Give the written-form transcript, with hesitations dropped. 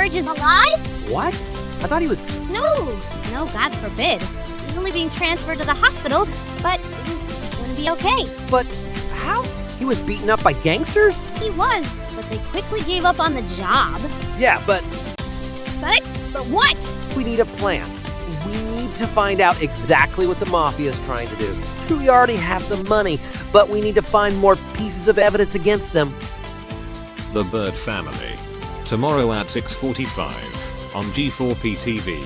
George is alive? What? I thought he was... No, God forbid. He's only being transferred to the hospital, but he's gonna be okay. But how? He was beaten up by gangsters? He was, but they quickly gave up on the job. Yeah, but... But what? We need a plan. We need to find out exactly what the Mafia is trying to do. We already have the money, but we need to find more pieces of evidence against them. The Bird Family. Tomorrow at 6:45 on G4p TV.